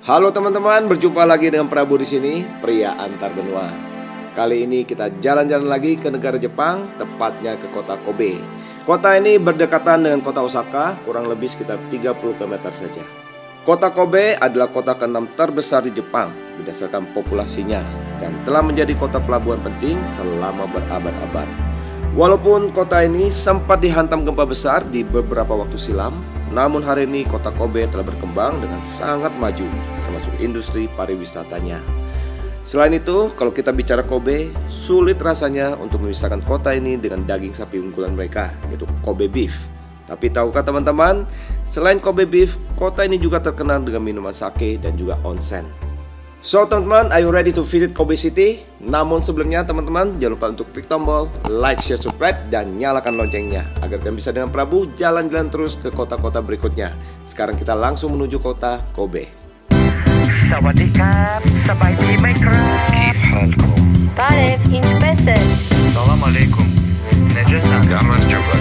Halo teman-teman, berjumpa lagi dengan Prabu di sini, pria antar benua. Kali ini kita jalan-jalan lagi ke negara Jepang, tepatnya ke kota Kobe. Kota ini berdekatan dengan kota Osaka, kurang lebih sekitar 30 km saja. Kota Kobe adalah kota ke-6 terbesar di Jepang berdasarkan populasinya dan telah menjadi kota pelabuhan penting selama berabad-abad. Walaupun kota ini sempat dihantam gempa besar di beberapa waktu silam, namun hari ini kota Kobe telah berkembang dengan sangat maju, termasuk industri pariwisatanya. Selain itu, kalau kita bicara Kobe, sulit rasanya untuk memisahkan kota ini dengan daging sapi unggulan mereka, yaitu Kobe beef. Tapi tahukah teman-teman, selain Kobe beef, kota ini juga terkenal dengan minuman sake dan juga onsen. So teman-teman, are you ready to visit Kobe City? Namun sebelumnya teman-teman, jangan lupa untuk klik tombol like, share, subscribe, dan nyalakan loncengnya agar kalian bisa dengan Prabu jalan-jalan terus ke kota-kota berikutnya. Sekarang kita langsung menuju kota Kobe. Sawadikap, sabayti may crack. كيف حالكم؟ تعرف إنش بسل السلام عليكم نجسا Gámor Csaba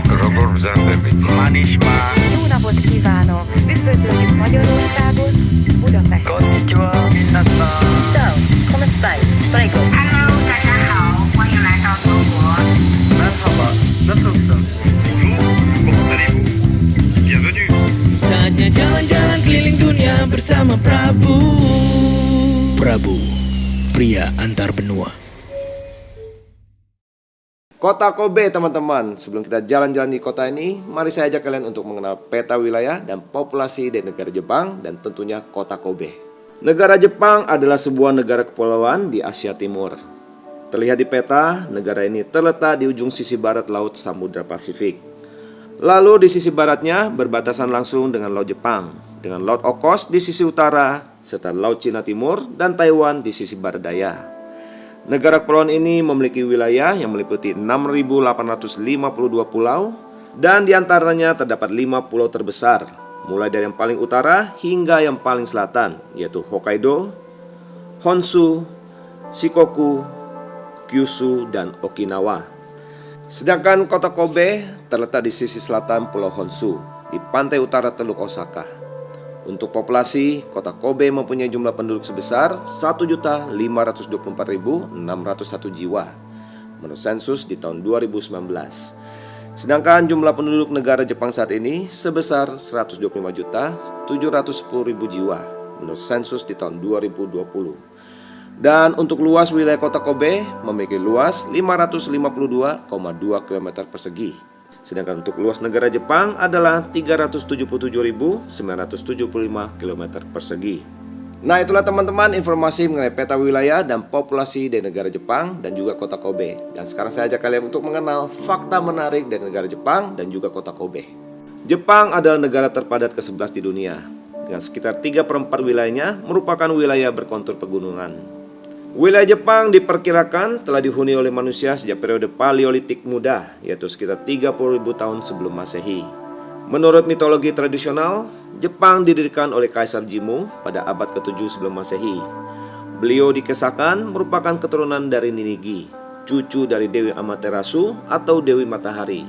Robor Zandevich Manisma. Jó napot kívánok! Üdvözöljük Magyarországot, Budapest! Konnichiwa, minasan. Ciao, come stai? Prego. Hello，大家好，欢迎来到中国。 Merhaba, nasılsın? Bonjour, comment allez-vous? Bienvenue. Saatnya jalan-jalan keliling dunia bersama Prabu. Prabu, pria antar benua. Kota Kobe teman-teman, sebelum kita jalan-jalan di kota ini, mari saya ajak kalian untuk mengenal peta wilayah dan populasi dari negara Jepang dan tentunya kota Kobe. Negara Jepang adalah sebuah negara kepulauan di Asia Timur. Terlihat di peta, negara ini terletak di ujung sisi barat Laut Samudra Pasifik. Lalu di sisi baratnya berbatasan langsung dengan Laut Jepang, dengan Laut Okhotsk di sisi utara, serta Laut Cina Timur dan Taiwan di sisi barat daya. Negara kepulauan ini memiliki wilayah yang meliputi 6.852 pulau dan diantaranya terdapat 5 pulau terbesar, mulai dari yang paling utara hingga yang paling selatan, yaitu Hokkaido, Honshu, Shikoku, Kyushu, dan Okinawa. Sedangkan kota Kobe terletak di sisi selatan Pulau Honshu, di pantai utara Teluk Osaka. Untuk populasi, kota Kobe mempunyai jumlah penduduk sebesar 1.524.601 jiwa menurut sensus di tahun 2019. Sedangkan jumlah penduduk negara Jepang saat ini sebesar 125.710.000 jiwa menurut sensus di tahun 2020. Dan untuk luas wilayah kota Kobe memiliki luas 552,2 km persegi. Sedangkan untuk luas negara Jepang adalah 377.975 km persegi. Nah, itulah teman-teman informasi mengenai peta wilayah dan populasi dari negara Jepang dan juga kota Kobe. Dan sekarang saya ajak kalian untuk mengenal fakta menarik dari negara Jepang dan juga kota Kobe. Jepang adalah negara terpadat ke-11 di dunia, dengan sekitar 3/4 wilayahnya merupakan wilayah berkontur pegunungan. Wilayah Jepang diperkirakan telah dihuni oleh manusia sejak periode Paleolitik muda, yaitu sekitar 30.000 tahun sebelum Masehi. Menurut mitologi tradisional, Jepang didirikan oleh Kaisar Jimmu pada abad ke-7 sebelum Masehi. Beliau dikisahkan merupakan keturunan dari Ninigi, cucu dari Dewi Amaterasu atau Dewi Matahari.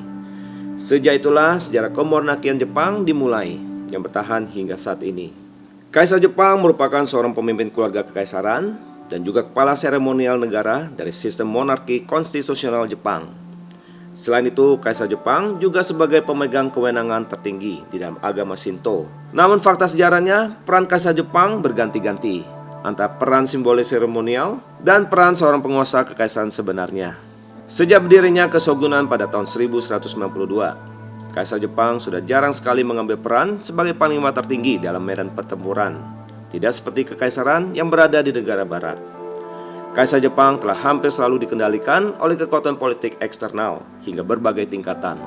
Sejak itulah sejarah kemonarkian Jepang dimulai, yang bertahan hingga saat ini. Kaisar Jepang merupakan seorang pemimpin keluarga kekaisaran dan juga kepala seremonial negara dari sistem monarki konstitusional Jepang. Selain itu, Kaisar Jepang juga sebagai pemegang kewenangan tertinggi di dalam agama Shinto. Namun fakta sejarahnya, peran Kaisar Jepang berganti-ganti antara peran simbolis seremonial dan peran seorang penguasa kekaisaran sebenarnya. Sejak berdirinya kesogunan pada tahun 1192, Kaisar Jepang sudah jarang sekali mengambil peran sebagai panglima tertinggi dalam medan pertempuran. Tidak seperti kekaisaran yang berada di negara barat. Kaisar Jepang telah hampir selalu dikendalikan oleh kekuatan politik eksternal hingga berbagai tingkatan.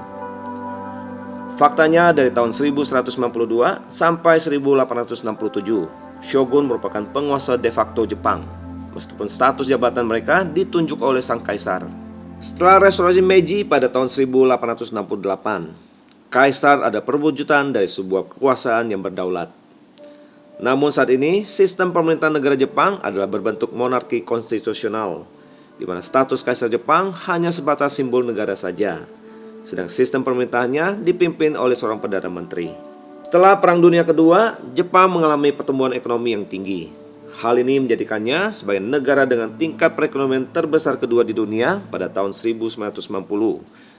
Faktanya dari tahun 1192 sampai 1867, Shogun merupakan penguasa de facto Jepang, meskipun status jabatan mereka ditunjuk oleh sang kaisar. Setelah restorasi Meiji pada tahun 1868, kaisar ada perwujudan dari sebuah kekuasaan yang berdaulat. Namun saat ini, sistem pemerintahan negara Jepang adalah berbentuk monarki konstitusional, di mana status Kaisar Jepang hanya sebatas simbol negara saja, sedang sistem pemerintahannya dipimpin oleh seorang Perdana Menteri. Setelah Perang Dunia Kedua, Jepang mengalami pertumbuhan ekonomi yang tinggi. Hal ini menjadikannya sebagai negara dengan tingkat perekonomian terbesar kedua di dunia pada tahun 1990,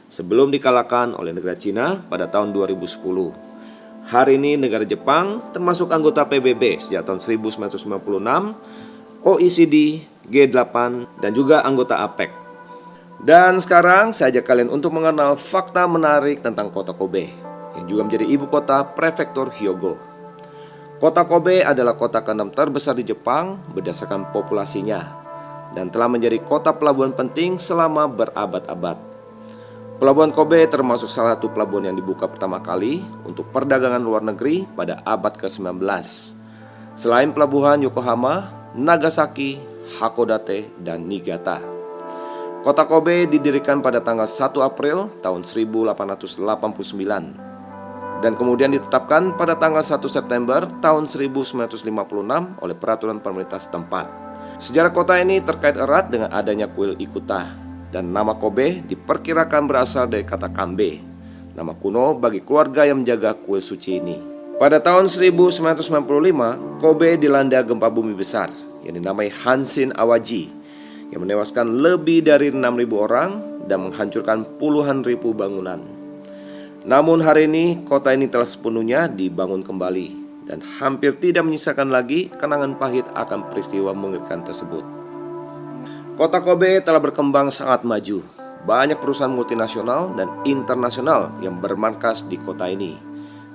sebelum dikalahkan oleh negara Cina pada tahun 2010. Hari ini negara Jepang termasuk anggota PBB sejak tahun 1996, OECD, G8, dan juga anggota APEC. Dan sekarang saya ajak kalian untuk mengenal fakta menarik tentang kota Kobe, yang juga menjadi ibu kota prefektur Hyogo. Kota Kobe adalah kota ke-6 terbesar di Jepang berdasarkan populasinya, dan telah menjadi kota pelabuhan penting selama berabad-abad. Pelabuhan Kobe termasuk salah satu pelabuhan yang dibuka pertama kali untuk perdagangan luar negeri pada abad ke-19. Selain pelabuhan Yokohama, Nagasaki, Hakodate, dan Niigata. Kota Kobe didirikan pada tanggal 1 April tahun 1889 dan kemudian ditetapkan pada tanggal 1 September tahun 1956 oleh peraturan pemerintah setempat. Sejarah kota ini terkait erat dengan adanya kuil Ikuta, dan nama Kobe diperkirakan berasal dari kata Kambe, nama kuno bagi keluarga yang menjaga kuil suci ini. Pada tahun 1995, Kobe dilanda gempa bumi besar yang dinamai Hanshin Awaji, yang menewaskan lebih dari 6.000 orang dan menghancurkan puluhan ribu bangunan. Namun hari ini kota ini telah sepenuhnya dibangun kembali dan hampir tidak menyisakan lagi kenangan pahit akan peristiwa mengerikan tersebut. Kota Kobe telah berkembang sangat maju. Banyak perusahaan multinasional dan internasional yang bermarkas di kota ini,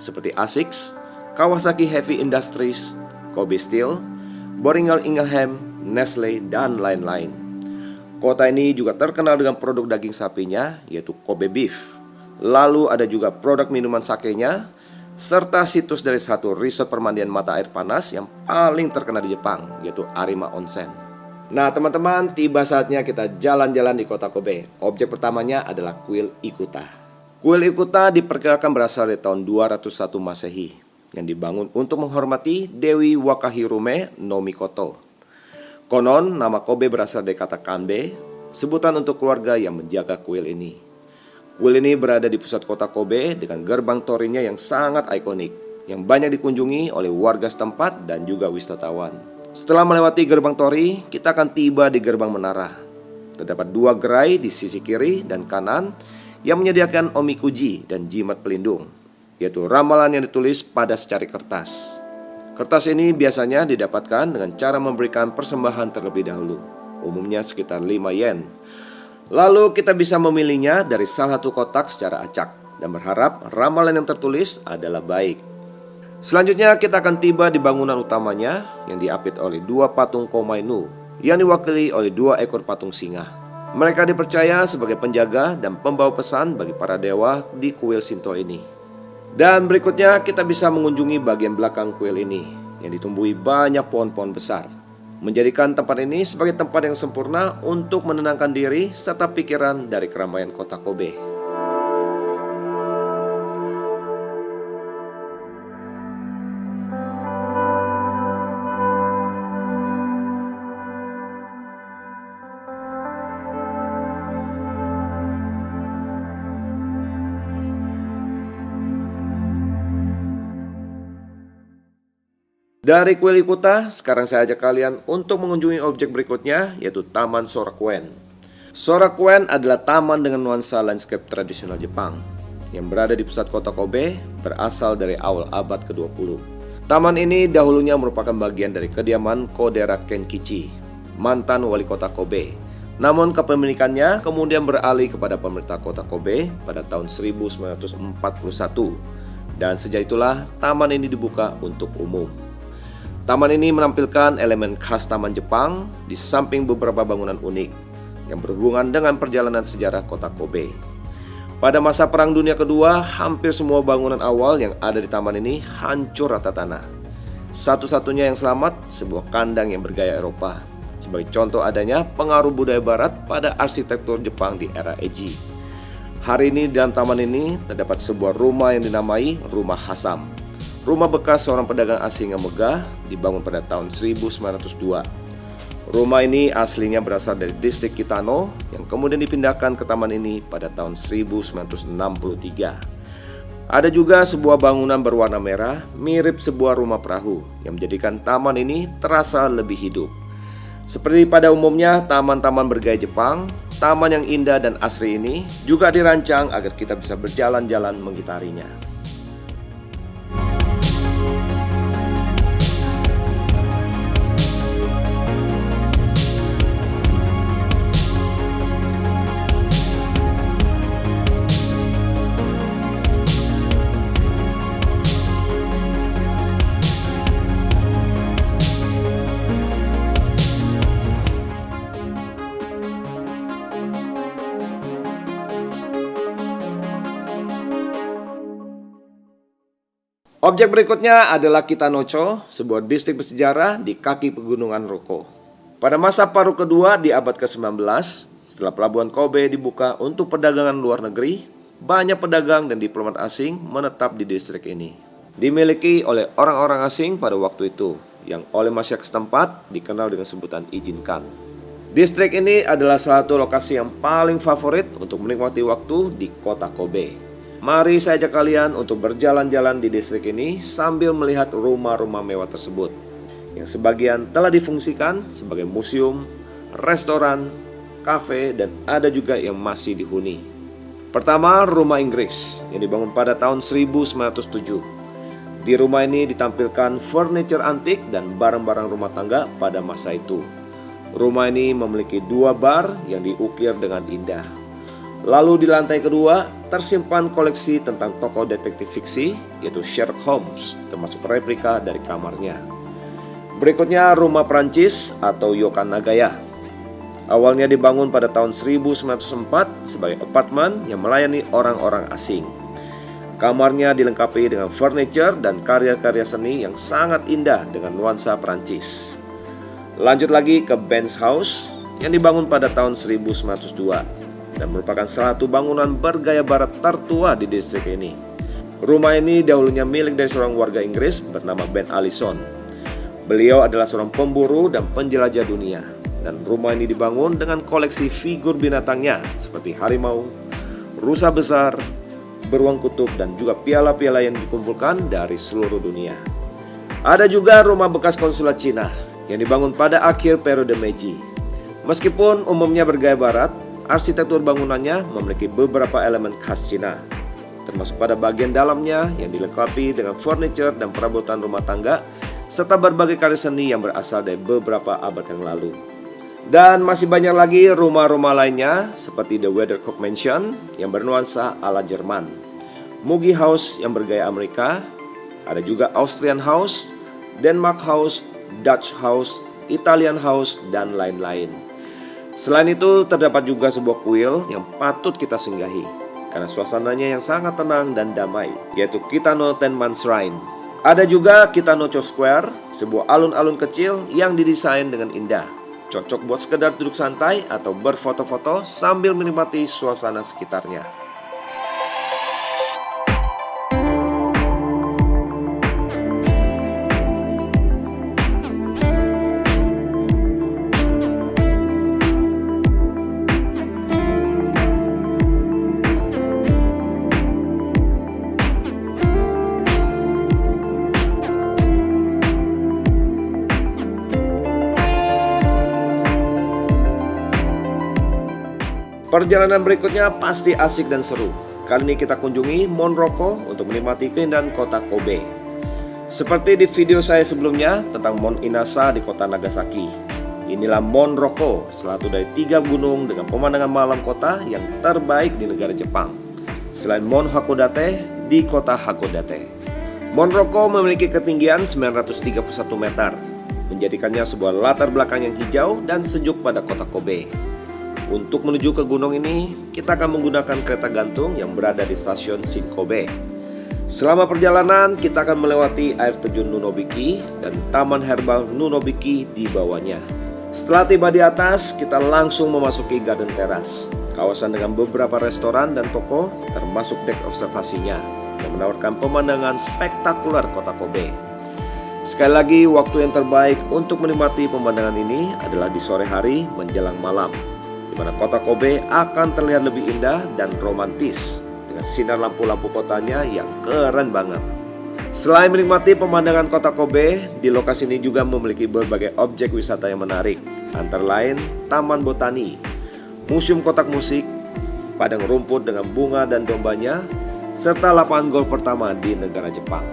seperti ASICS, Kawasaki Heavy Industries, Kobe Steel, Boehringer Ingelheim, Nestle, dan lain-lain. Kota ini juga terkenal dengan produk daging sapinya, yaitu Kobe Beef. Lalu ada juga produk minuman sakenya, serta situs dari satu resort permandian mata air panas yang paling terkenal di Jepang, yaitu Arima Onsen. Nah teman-teman, tiba saatnya kita jalan-jalan di kota Kobe. Objek pertamanya adalah kuil Ikuta. Kuil Ikuta diperkirakan berasal dari tahun 201 Masehi, yang dibangun untuk menghormati Dewi Wakahirume no Mikoto. Konon nama Kobe berasal dari kata Kambe, sebutan untuk keluarga yang menjaga kuil ini. Kuil ini berada di pusat kota Kobe dengan gerbang torinya yang sangat ikonik, yang banyak dikunjungi oleh warga setempat dan juga wisatawan. Setelah melewati gerbang tori, kita akan tiba di gerbang menara. Terdapat 2 gerai di sisi kiri dan kanan yang menyediakan omikuji dan jimat pelindung, yaitu ramalan yang ditulis pada secari kertas. Kertas ini biasanya didapatkan dengan cara memberikan persembahan terlebih dahulu, umumnya sekitar 5 yen. Lalu kita bisa memilihnya dari salah satu kotak secara acak dan berharap ramalan yang tertulis adalah baik. Selanjutnya kita akan tiba di bangunan utamanya yang diapit oleh 2 patung Komainu yang diwakili oleh 2 ekor patung singa. Mereka dipercaya sebagai penjaga dan pembawa pesan bagi para dewa di kuil Shinto ini. Dan berikutnya kita bisa mengunjungi bagian belakang kuil ini yang ditumbuhi banyak pohon-pohon besar, menjadikan tempat ini sebagai tempat yang sempurna untuk menenangkan diri serta pikiran dari keramaian kota Kobe. Dari kuil Ikuta, sekarang saya ajak kalian untuk mengunjungi objek berikutnya, yaitu Taman Sorakuen. Sorakuen adalah taman dengan nuansa landscape tradisional Jepang yang berada di pusat kota Kobe, berasal dari awal abad ke-20. Taman ini dahulunya merupakan bagian dari kediaman Kodera Kenkichi, mantan wali kota Kobe. Namun kepemilikannya kemudian beralih kepada pemerintah kota Kobe pada tahun 1941. Dan sejak itulah taman ini dibuka untuk umum. Taman ini menampilkan elemen khas taman Jepang di samping beberapa bangunan unik yang berhubungan dengan perjalanan sejarah kota Kobe. Pada masa Perang Dunia Kedua, hampir semua bangunan awal yang ada di taman ini hancur rata tanah. Satu-satunya yang selamat, sebuah kandang yang bergaya Eropa, sebagai contoh adanya pengaruh budaya barat pada arsitektur Jepang di era Eiji. Hari ini di dalam taman ini terdapat sebuah rumah yang dinamai Rumah Hasam. Rumah bekas seorang pedagang asing yang megah dibangun pada tahun 1902. Rumah ini aslinya berasal dari distrik Kitano yang kemudian dipindahkan ke taman ini pada tahun 1963. Ada juga sebuah bangunan berwarna merah mirip sebuah rumah perahu yang menjadikan taman ini terasa lebih hidup. Seperti pada umumnya taman-taman bergaya Jepang, taman yang indah dan asri ini juga dirancang agar kita bisa berjalan-jalan mengitarinya. Objek berikutnya adalah Kitanocho, sebuah distrik bersejarah di kaki pegunungan Rokko. Pada masa paruh kedua di abad ke-19, setelah pelabuhan Kobe dibuka untuk perdagangan luar negeri, banyak pedagang dan diplomat asing menetap di distrik ini. Dimiliki oleh orang-orang asing pada waktu itu, yang oleh masyarakat setempat dikenal dengan sebutan Ijinkan. Distrik ini adalah salah satu lokasi yang paling favorit untuk menikmati waktu di kota Kobe. Mari saya ajak kalian untuk berjalan-jalan di distrik ini sambil melihat rumah-rumah mewah tersebut, yang sebagian telah difungsikan sebagai museum, restoran, kafe, dan ada juga yang masih dihuni. Pertama, rumah Inggris yang dibangun pada tahun 1907. Di rumah ini ditampilkan furniture antik dan barang-barang rumah tangga pada masa itu. Rumah ini memiliki 2 bar yang diukir dengan indah. Lalu di lantai kedua tersimpan koleksi tentang tokoh detektif fiksi, yaitu Sherlock Holmes, termasuk replika dari kamarnya. Berikutnya rumah Prancis atau Yokan Nagaya. Awalnya dibangun pada tahun 1904 sebagai apartemen yang melayani orang-orang asing. Kamarnya dilengkapi dengan furniture dan karya-karya seni yang sangat indah dengan nuansa Prancis. Lanjut lagi ke Benz House yang dibangun pada tahun 1902. Dan merupakan salah satu bangunan bergaya barat tertua di distrik ini. Rumah ini dahulunya milik dari seorang warga Inggris bernama Ben Allison. Beliau adalah seorang pemburu dan penjelajah dunia. Dan rumah ini dibangun dengan koleksi figur binatangnya seperti harimau, rusa besar, beruang kutub, dan juga piala-piala yang dikumpulkan dari seluruh dunia. Ada juga rumah bekas konsulat Cina yang dibangun pada akhir periode Meiji. Meskipun umumnya bergaya barat, arsitektur bangunannya memiliki beberapa elemen khas Cina, termasuk pada bagian dalamnya yang dilengkapi dengan furniture dan perabotan rumah tangga, serta berbagai karya seni yang berasal dari beberapa abad yang lalu. Dan masih banyak lagi rumah-rumah lainnya seperti The Weathercock Mansion yang bernuansa ala Jerman, Mugi House yang bergaya Amerika, ada juga Austrian House, Denmark House, Dutch House, Italian House, dan lain-lain. Selain itu terdapat juga sebuah kuil yang patut kita singgahi karena suasananya yang sangat tenang dan damai, yaitu Kitano Tenman Shrine. Ada juga Kitanocho Square, sebuah alun-alun kecil yang didesain dengan indah, cocok buat sekedar duduk santai atau berfoto-foto sambil menikmati suasana sekitarnya. Perjalanan berikutnya pasti asik dan seru. Kali ini kita kunjungi Mon Rokko untuk menikmati keindahan kota Kobe. Seperti di video saya sebelumnya tentang Mon Inasa di kota Nagasaki, inilah Mon Rokko, salah satu dari 3 gunung dengan pemandangan malam kota yang terbaik di negara Jepang, selain Mon Hakodate di kota Hakodate. Mon Rokko memiliki ketinggian 931 meter, menjadikannya sebuah latar belakang yang hijau dan sejuk pada kota Kobe. Untuk menuju ke gunung ini, kita akan menggunakan kereta gantung yang berada di stasiun Shin-Kobe. Selama perjalanan, kita akan melewati air terjun Nunobiki dan taman herbal Nunobiki di bawahnya. Setelah tiba di atas, kita langsung memasuki Garden Terrace, kawasan dengan beberapa restoran dan toko, termasuk dek observasinya, yang menawarkan pemandangan spektakuler kota Kobe. Sekali lagi, waktu yang terbaik untuk menikmati pemandangan ini adalah di sore hari menjelang malam, di mana kota Kobe akan terlihat lebih indah dan romantis dengan dengan sinar lampu-lampu kotanya yang keren banget. Selain menikmati pemandangan kota Kobe, di lokasi ini juga memiliki berbagai objek wisata yang menarik, antara lain Taman Botani, Museum Kotak Musik, padang rumput dengan bunga dan dombanya, serta lapangan golf pertama di negara Jepang.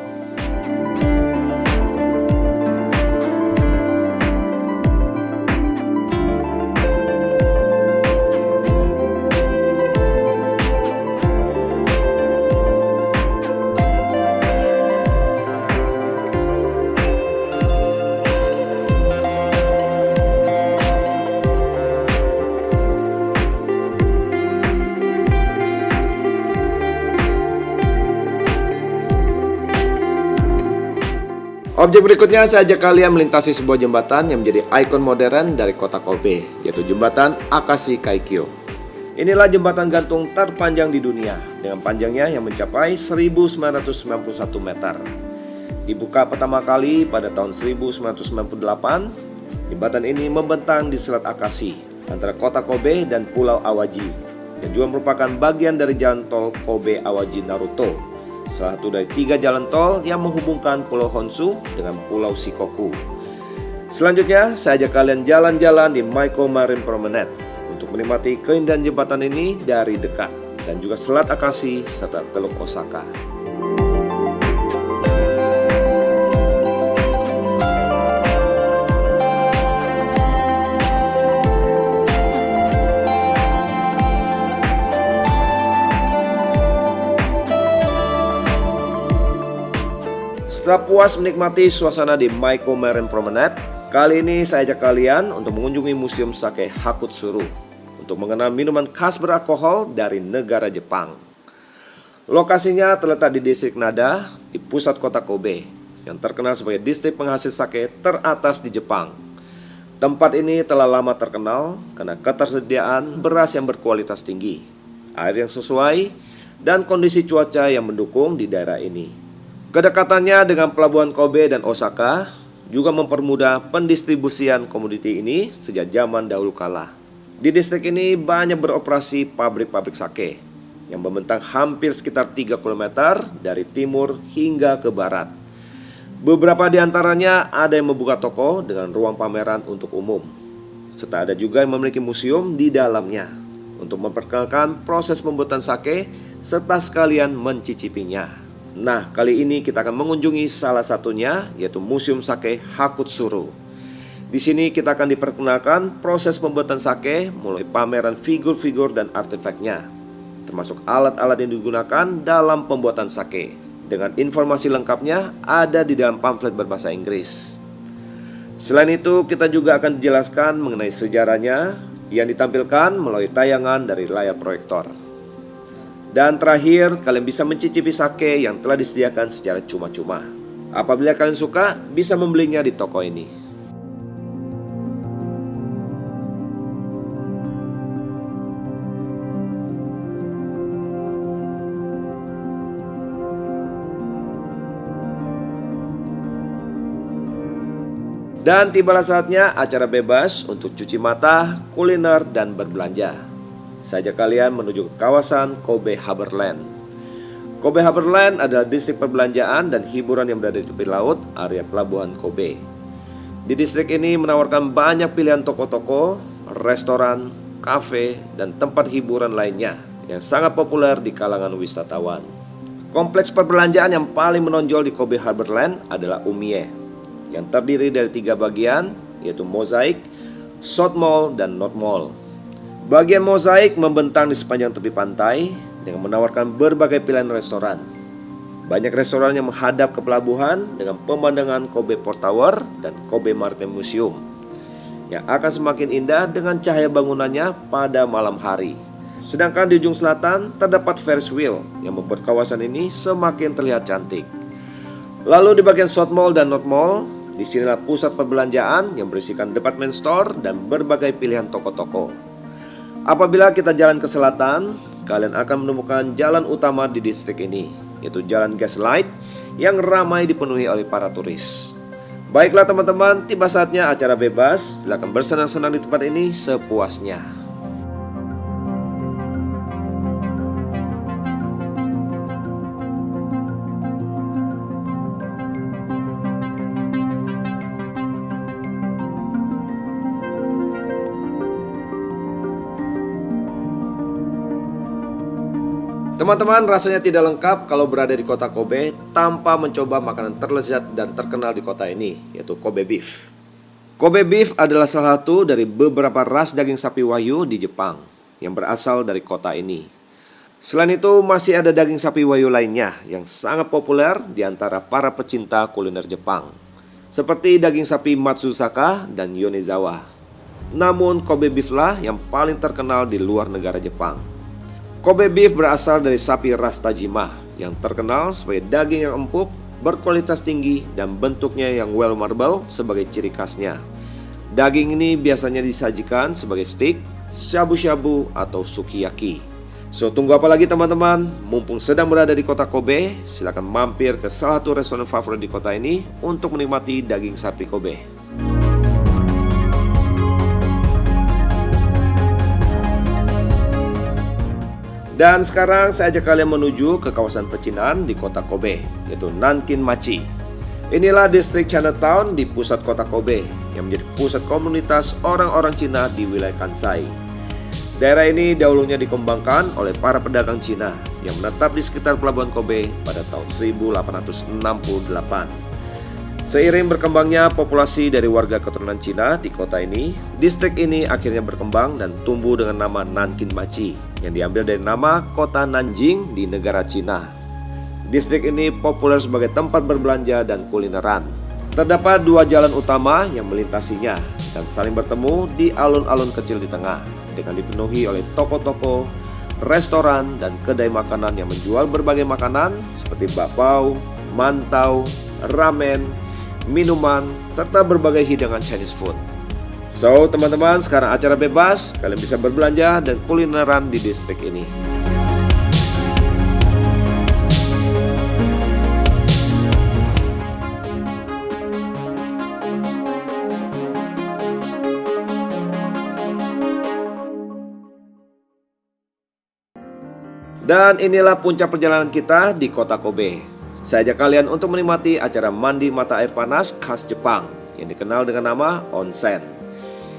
Objek berikutnya saya ajak kalian melintasi sebuah jembatan yang menjadi ikon modern dari kota Kobe, yaitu jembatan Akashi Kaikyo. Inilah jembatan gantung terpanjang di dunia dengan panjangnya yang mencapai 1991 meter. Dibuka pertama kali pada tahun 1998, jembatan ini membentang di Selat Akashi antara kota Kobe dan Pulau Awaji, yang juga merupakan bagian dari jalan tol Kobe Awaji Naruto, salah satu dari 3 jalan tol yang menghubungkan Pulau Honshu dengan Pulau Shikoku. Selanjutnya, saya ajak kalian jalan-jalan di Maiko Marine Promenade untuk menikmati keindahan jembatan ini dari dekat, dan juga Selat Akashi serta Teluk Osaka. Setelah puas menikmati suasana di Maiko Marine Promenade, kali ini saya ajak kalian untuk mengunjungi Museum Sake Hakutsuru untuk mengenal minuman khas beralkohol dari negara Jepang. Lokasinya terletak di distrik Nada di pusat kota Kobe, yang terkenal sebagai distrik penghasil sake teratas di Jepang. Tempat ini telah lama terkenal karena ketersediaan beras yang berkualitas tinggi, air yang sesuai, dan kondisi cuaca yang mendukung di daerah ini. Kedekatannya dengan pelabuhan Kobe dan Osaka juga mempermudah pendistribusian komoditi ini sejak zaman dahulu kala. Di distrik ini banyak beroperasi pabrik-pabrik sake yang membentang hampir sekitar 3 km dari timur hingga ke barat. Beberapa di antaranya ada yang membuka toko dengan ruang pameran untuk umum, serta ada juga yang memiliki museum di dalamnya untuk memperkenalkan proses pembuatan sake serta sekalian mencicipinya. Nah, kali ini kita akan mengunjungi salah satunya, yaitu Museum Sake Hakutsuru. Di sini kita akan diperkenalkan proses pembuatan sake mulai pameran figur-figur dan artefaknya, termasuk alat-alat yang digunakan dalam pembuatan sake. Dengan informasi lengkapnya ada di dalam pamflet berbahasa Inggris. Selain itu, kita juga akan dijelaskan mengenai sejarahnya yang ditampilkan melalui tayangan dari layar proyektor. Dan terakhir, kalian bisa mencicipi sake yang telah disediakan secara cuma-cuma. Apabila kalian suka, bisa membelinya di toko ini. Dan tibalah saatnya acara bebas untuk cuci mata, kuliner, dan berbelanja. Saya ajak kalian menuju ke kawasan Kobe Harborland. Kobe Harborland adalah distrik perbelanjaan dan hiburan yang berada di tepi laut area pelabuhan Kobe. Di distrik ini menawarkan banyak pilihan toko-toko, restoran, kafe, dan tempat hiburan lainnya yang sangat populer di kalangan wisatawan. Kompleks perbelanjaan yang paling menonjol di Kobe Harborland adalah Umie, yang terdiri dari 3 bagian, yaitu Mosaic, South Mall, dan North Mall. Bagian Mosaik membentang di sepanjang tepi pantai dengan menawarkan berbagai pilihan restoran. Banyak restoran yang menghadap ke pelabuhan dengan pemandangan Kobe Port Tower dan Kobe Maritime Museum, yang akan semakin indah dengan cahaya bangunannya pada malam hari. Sedangkan di ujung selatan terdapat Ferris wheel yang membuat kawasan ini semakin terlihat cantik. Lalu di bagian South Mall dan North Mall, disinilah pusat perbelanjaan yang berisikan department store dan berbagai pilihan toko-toko. Apabila kita jalan ke selatan, kalian akan menemukan jalan utama di distrik ini, yaitu Jalan Gaslight yang ramai dipenuhi oleh para turis. Baiklah teman-teman, tiba saatnya acara bebas. Silakan bersenang-senang di tempat ini sepuasnya. Teman-teman, rasanya tidak lengkap kalau berada di kota Kobe tanpa mencoba makanan terlezat dan terkenal di kota ini, yaitu Kobe beef. Kobe beef adalah salah satu dari beberapa ras daging sapi Wagyu di Jepang yang berasal dari kota ini. Selain itu, masih ada daging sapi Wagyu lainnya yang sangat populer di antara para pecinta kuliner Jepang, seperti daging sapi Matsusaka dan Yonezawa. Namun, Kobe beef lah yang paling terkenal di luar negara Jepang. Kobe beef berasal dari sapi ras Tajima yang terkenal sebagai daging yang empuk, berkualitas tinggi, dan bentuknya yang well marble sebagai ciri khasnya. Daging ini biasanya disajikan sebagai steak, shabu-shabu, atau sukiyaki. So, tunggu apa lagi teman-teman? Mumpung sedang berada di kota Kobe, silakan mampir ke salah satu restoran favorit di kota ini untuk menikmati daging sapi Kobe. Dan sekarang saya ajak kalian menuju ke kawasan pecinan di kota Kobe, yaitu Nankinmachi. Inilah distrik Chinatown di pusat kota Kobe, yang menjadi pusat komunitas orang-orang Cina di wilayah Kansai. Daerah ini dahulunya dikembangkan oleh para pedagang Cina yang menetap di sekitar pelabuhan Kobe pada tahun 1868. Seiring berkembangnya populasi dari warga keturunan Cina di kota ini, distrik ini akhirnya berkembang dan tumbuh dengan nama Nankinmachi yang diambil dari nama kota Nanjing di negara Cina. Distrik ini populer sebagai tempat berbelanja dan kulineran. Terdapat dua jalan utama yang melintasinya dan saling bertemu di alun-alun kecil di tengah dengan dipenuhi oleh toko-toko, restoran, dan kedai makanan yang menjual berbagai makanan seperti bakpao, mantau, ramen, minuman, serta berbagai hidangan Chinese food. So, teman-teman, sekarang acara bebas, kalian bisa berbelanja dan kulineran di distrik ini. Dan inilah puncak perjalanan kita di kota Kobe. Saya ajak kalian untuk menikmati acara mandi mata air panas khas Jepang yang dikenal dengan nama onsen.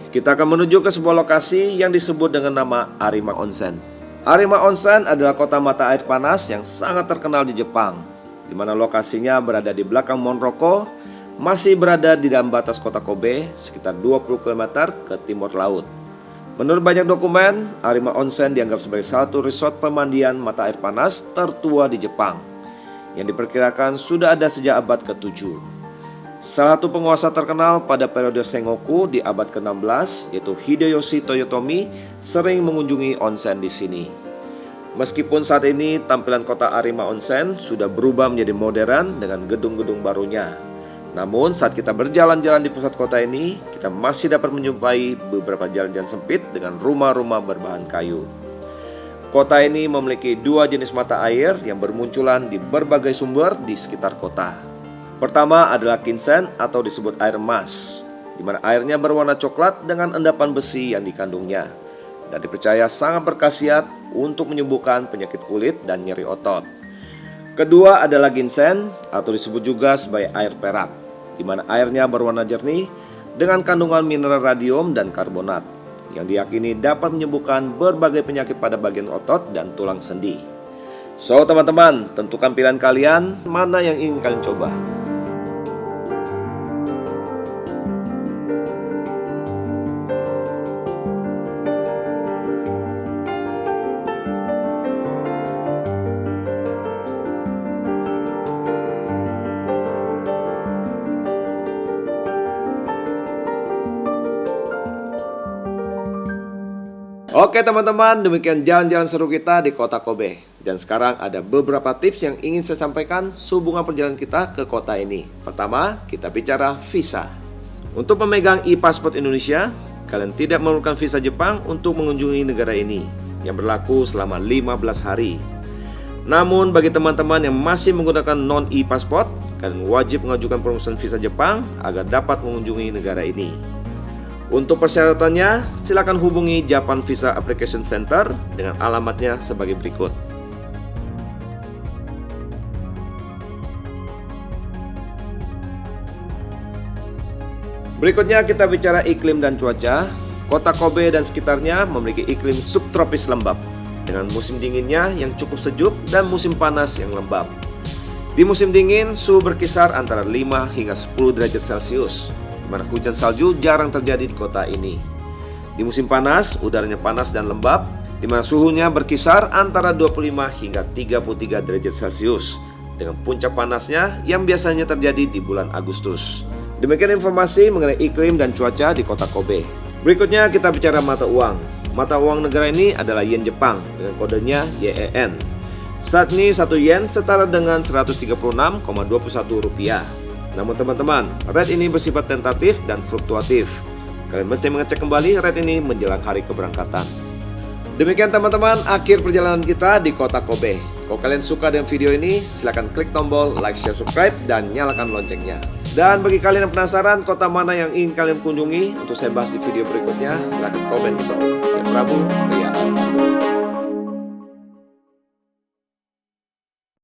Kita akan menuju ke sebuah lokasi yang disebut dengan nama Arima Onsen. Arima Onsen adalah kota mata air panas yang sangat terkenal di Jepang, di mana lokasinya berada di belakang Monroko, masih berada di dalam batas kota Kobe sekitar 20 km ke timur laut. Menurut banyak dokumen, Arima Onsen dianggap sebagai salah satu resort pemandian mata air panas tertua di Jepang, yang diperkirakan sudah ada sejak abad ke-7. Salah satu penguasa terkenal pada periode Sengoku di abad ke-16, yaitu Hideyoshi Toyotomi, sering mengunjungi onsen di sini. Meskipun saat ini tampilan kota Arima Onsen sudah berubah menjadi modern dengan gedung-gedung barunya, namun saat kita berjalan-jalan di pusat kota ini, kita masih dapat menjumpai beberapa jalan-jalan sempit dengan rumah-rumah berbahan kayu. Kota ini memiliki dua jenis mata air yang bermunculan di berbagai sumber di sekitar kota. Pertama adalah kinsen atau disebut air emas, di mana airnya berwarna coklat dengan endapan besi yang dikandungnya, dan dipercaya sangat berkhasiat untuk menyembuhkan penyakit kulit dan nyeri otot. Kedua adalah ginseng atau disebut juga sebagai air perak, di mana airnya berwarna jernih dengan kandungan mineral radium dan karbonat, yang diyakini dapat menyembuhkan berbagai penyakit pada bagian otot dan tulang sendi. So, teman-teman, tentukan pilihan kalian mana yang ingin kalian coba. Oke teman-teman, demikian jalan-jalan seru kita di kota Kobe. Dan sekarang ada beberapa tips yang ingin saya sampaikan sehubungan perjalanan kita ke kota ini. Pertama, kita bicara visa. Untuk pemegang e-passport Indonesia, kalian tidak memerlukan visa Jepang untuk mengunjungi negara ini, yang berlaku selama 15 hari. Namun bagi teman-teman yang masih menggunakan non-e-passport, kalian wajib mengajukan perumusan visa Jepang agar dapat mengunjungi negara ini. Untuk persyaratannya, silakan hubungi Japan Visa Application Center dengan alamatnya sebagai berikut. Berikutnya kita bicara iklim dan cuaca. Kota Kobe dan sekitarnya memiliki iklim subtropis lembab. dengan musim dinginnya yang cukup sejuk dan musim panas yang lembab. Di musim dingin, suhu berkisar antara 5 hingga 10 derajat Celcius, di mana hujan salju jarang terjadi di kota ini. Di musim panas, udaranya panas dan lembab, di mana suhunya berkisar antara 25 hingga 33 derajat Celcius, dengan puncak panasnya yang biasanya terjadi di bulan Agustus. Demikian informasi mengenai iklim dan cuaca di kota Kobe. Berikutnya kita bicara mata uang. Mata uang negara ini adalah yen Jepang dengan kodenya YEN. Saat ini 1 yen setara dengan 136,21 rupiah. Namun teman-teman, rate ini bersifat tentatif dan fluktuatif. Kalian mesti mengecek kembali rate ini menjelang hari keberangkatan. Demikian teman-teman, akhir perjalanan kita di kota Kobe. Kalau kalian suka dengan video ini, silahkan klik tombol like, share, subscribe, dan nyalakan loncengnya. Dan bagi kalian yang penasaran kota mana yang ingin kalian kunjungi untuk saya bahas di video berikutnya, silahkan komen di bawah. Saya Prabu, Pria.